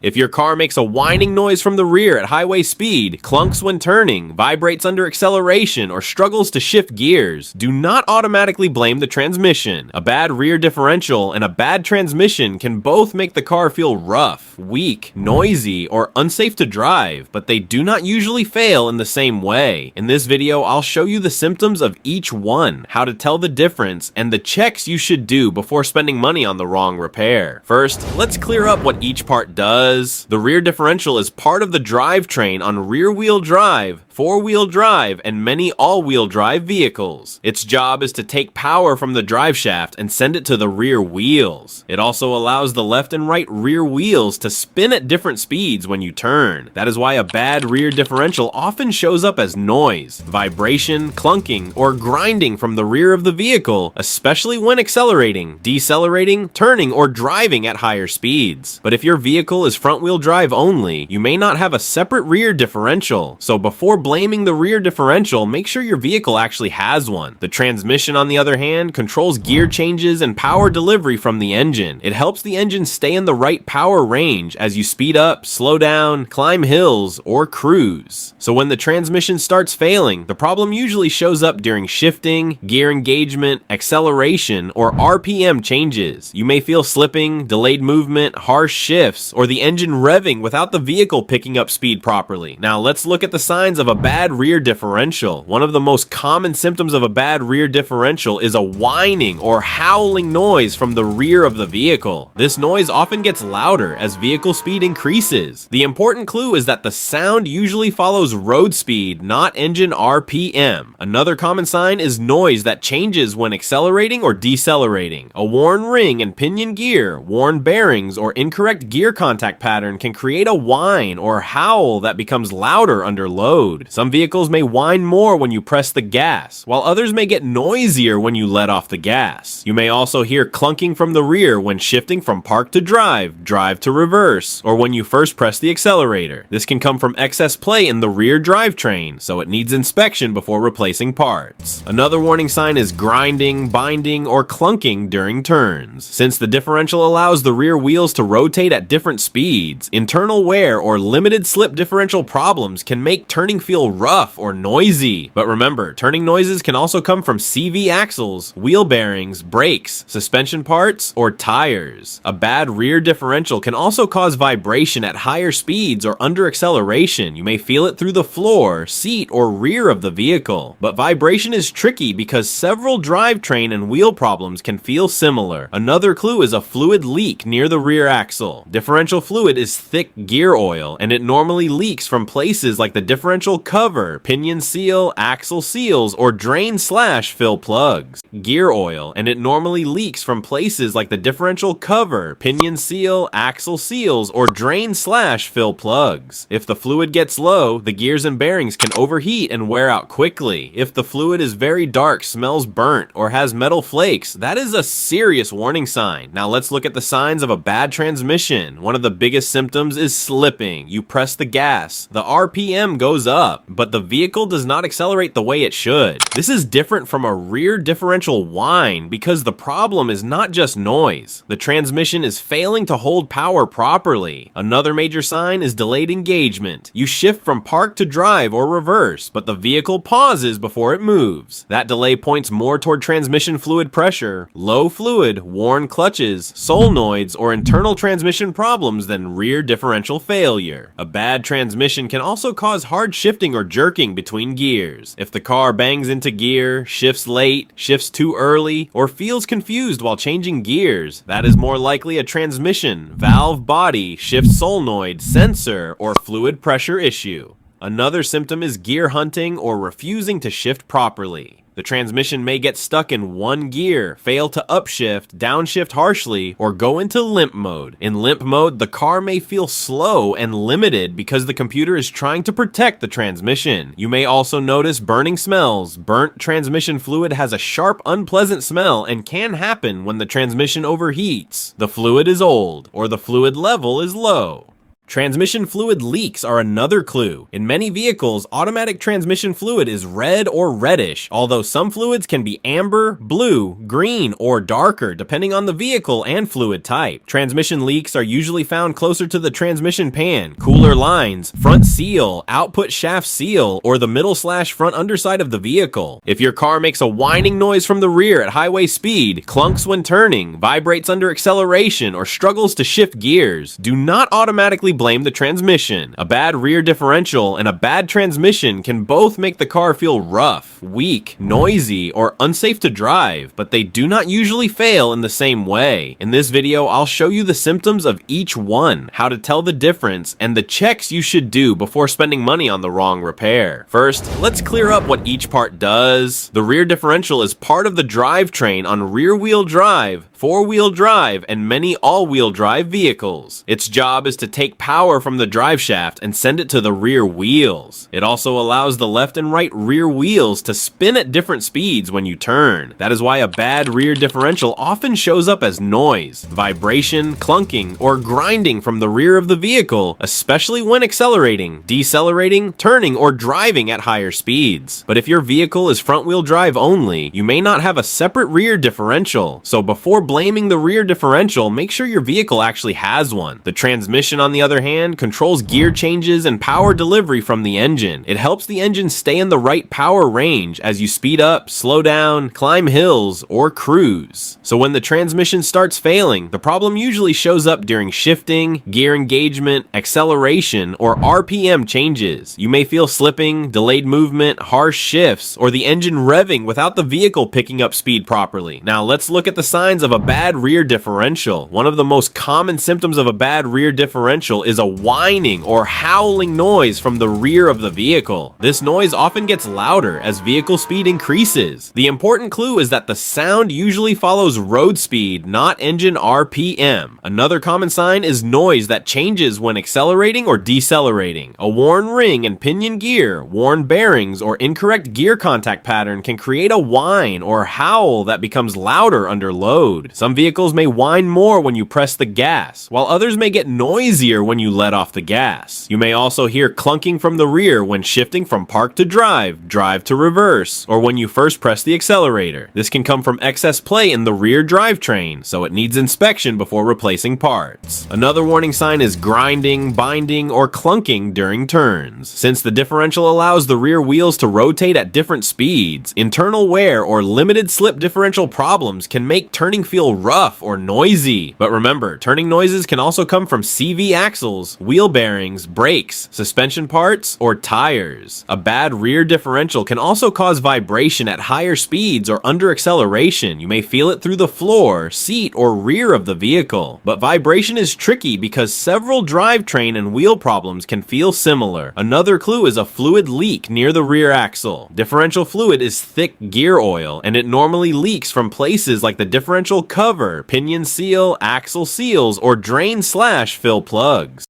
If your car makes a whining noise from the rear at highway speed, clunks when turning, vibrates under acceleration, or struggles to shift gears, do not automatically blame the transmission. A bad rear differential and a bad transmission can both make the car feel rough, weak, noisy, or unsafe to drive, but they do not usually fail in the same way. In this video, I'll show you the symptoms of each one, how to tell the difference, and the checks you should do before spending money on the wrong repair. First, let's clear up what each part does. The rear differential is part of the drivetrain on rear-wheel drive, four-wheel drive, and many all-wheel drive vehicles. Its job is to take power from the drive shaft and send it to the rear wheels. It also allows the left and right rear wheels to spin at different speeds when you turn. That is why a bad rear differential often shows up as noise, vibration, clunking, or grinding from the rear of the vehicle, especially when accelerating, decelerating, turning, or driving at higher speeds. But if your vehicle is front-wheel drive only, you may not have a separate rear differential, so before blaming the rear differential, make sure your vehicle actually has one. The transmission, on the other hand, controls gear changes and power delivery from the engine. It helps the engine stay in the right power range as you speed up, slow down, climb hills, or cruise. So when the transmission starts failing, the problem usually shows up during shifting, gear engagement, acceleration, or RPM changes. You may feel slipping, delayed movement, harsh shifts, or the engine revving without the vehicle picking up speed properly. Now let's look at the signs of a bad rear differential. One of the most common symptoms of a bad rear differential is a whining or howling noise from the rear of the vehicle. This noise often gets louder as vehicle speed increases. The important clue is that the sound usually follows road speed, not engine RPM. Another common sign is noise that changes when accelerating or decelerating. A worn ring and pinion gear, worn bearings, or incorrect gear contact pattern can create a whine or howl that becomes louder under load. Some vehicles may whine more when you press the gas, while others may get noisier when you let off the gas. You may also hear clunking from the rear when shifting from park to drive, drive to reverse, or when you first press the accelerator. This can come from excess play in the rear drivetrain, so it needs inspection before replacing parts. Another warning sign is grinding, binding, or clunking during turns. Since the differential allows the rear wheels to rotate at different speeds, internal wear or limited slip differential problems can make turning feel rough or noisy. But remember, turning noises can also come from CV axles, wheel bearings, brakes, suspension parts, or tires. A bad rear differential can also cause vibration at higher speeds or under acceleration. You may feel it through the floor, seat, or rear of the vehicle. But vibration is tricky because several drivetrain and wheel problems can feel similar. Another clue is a fluid leak near the rear axle. Differential fluid is thick gear oil, and it normally leaks from places like the differential cover, pinion seal, axle seals, or drain/fill plugs. Gear oil, and it normally leaks from places like the differential cover, pinion seal, axle seals, or drain/fill plugs. If the fluid gets low, the gears and bearings can overheat and wear out quickly. If the fluid is very dark, smells burnt, or has metal flakes, that is a serious warning sign. Now let's look at the signs of a bad transmission. One of the biggest symptoms is slipping. You press the gas, the RPM goes up, but the vehicle does not accelerate the way it should. This is different from a rear differential whine because the problem is not just noise. The transmission is failing to hold power properly. Another major sign is delayed engagement. You shift from park to drive or reverse, but the vehicle pauses before it moves. That delay points more toward transmission fluid pressure, low fluid, worn clutches, solenoids, or internal transmission problems than rear differential failure. A bad transmission can also cause hard shifting or jerking between gears. If the car bangs into gear, shifts late, shifts too early, or feels confused while changing gears, that is more likely a transmission, valve body, shift solenoid, sensor, or fluid pressure issue. Another symptom is gear hunting or refusing to shift properly. The transmission may get stuck in one gear, fail to upshift, downshift harshly, or go into limp mode. In limp mode, the car may feel slow and limited because the computer is trying to protect the transmission. You may also notice burning smells. Burnt transmission fluid has a sharp, unpleasant smell and can happen when the transmission overheats, the fluid is old, or the fluid level is low. Transmission fluid leaks are another clue. In many vehicles, automatic transmission fluid is red or reddish, although some fluids can be amber, blue, green, or darker depending on the vehicle and fluid type. Transmission leaks are usually found closer to the transmission pan, cooler lines, front seal, output shaft seal, or the middle/front underside of the vehicle. If your car makes a whining noise from the rear at highway speed, clunks when turning, vibrates under acceleration, or struggles to shift gears, do not automatically blame the transmission. A bad rear differential and a bad transmission can both make the car feel rough, weak, noisy, or unsafe to drive, but they do not usually fail in the same way. In this video, I'll show you the symptoms of each one, how to tell the difference, and the checks you should do before spending money on the wrong repair. First, let's clear up what each part does. The rear differential is part of the drivetrain on rear-wheel drive, four-wheel drive, and many all-wheel drive vehicles. Its job is to take power from the drive shaft and send it to the rear wheels. It also allows the left and right rear wheels to spin at different speeds when you turn. That is why a bad rear differential often shows up as noise, vibration, clunking, or grinding from the rear of the vehicle, especially when accelerating, decelerating, turning, or driving at higher speeds. But if your vehicle is front-wheel drive only, you may not have a separate rear differential. So before blaming the rear differential, make sure your vehicle actually has one. The transmission, on the other hand, controls gear changes and power delivery from the engine. It helps the engine stay in the right power range as you speed up, slow down, climb hills, or cruise. So when the transmission starts failing, the problem usually shows up during shifting, gear engagement, acceleration, or RPM changes. You may feel slipping, delayed movement, harsh shifts, or the engine revving without the vehicle picking up speed properly. Now let's look at the signs of a bad rear differential. One of the most common symptoms of a bad rear differential is a whining or howling noise from the rear of the vehicle. This noise often gets louder as vehicle speed increases. The important clue is that the sound usually follows road speed, not engine RPM. Another common sign is noise that changes when accelerating or decelerating. A worn ring and pinion gear, worn bearings, or incorrect gear contact pattern can create a whine or howl that becomes louder under load. Some vehicles may whine more when you press the gas, while others may get noisier when you let off the gas. You may also hear clunking from the rear when shifting from park to drive, drive to reverse, or when you first press the accelerator. This can come from excess play in the rear drivetrain, so it needs inspection before replacing parts. Another warning sign is grinding, binding, or clunking during turns. Since the differential allows the rear wheels to rotate at different speeds, internal wear or limited slip differential problems can make turning feel rough or noisy. But remember, turning noises can also come from CV axles, wheel bearings, brakes, suspension parts, or tires. A bad rear differential can also cause vibration at higher speeds or under acceleration. You may feel it through the floor, seat, or rear of the vehicle. But vibration is tricky because several drivetrain and wheel problems can feel similar. Another clue is a fluid leak near the rear axle. Differential fluid is thick gear oil, and it normally leaks from places like the differential cover, pinion seal, axle seals, or drain/fill plugs.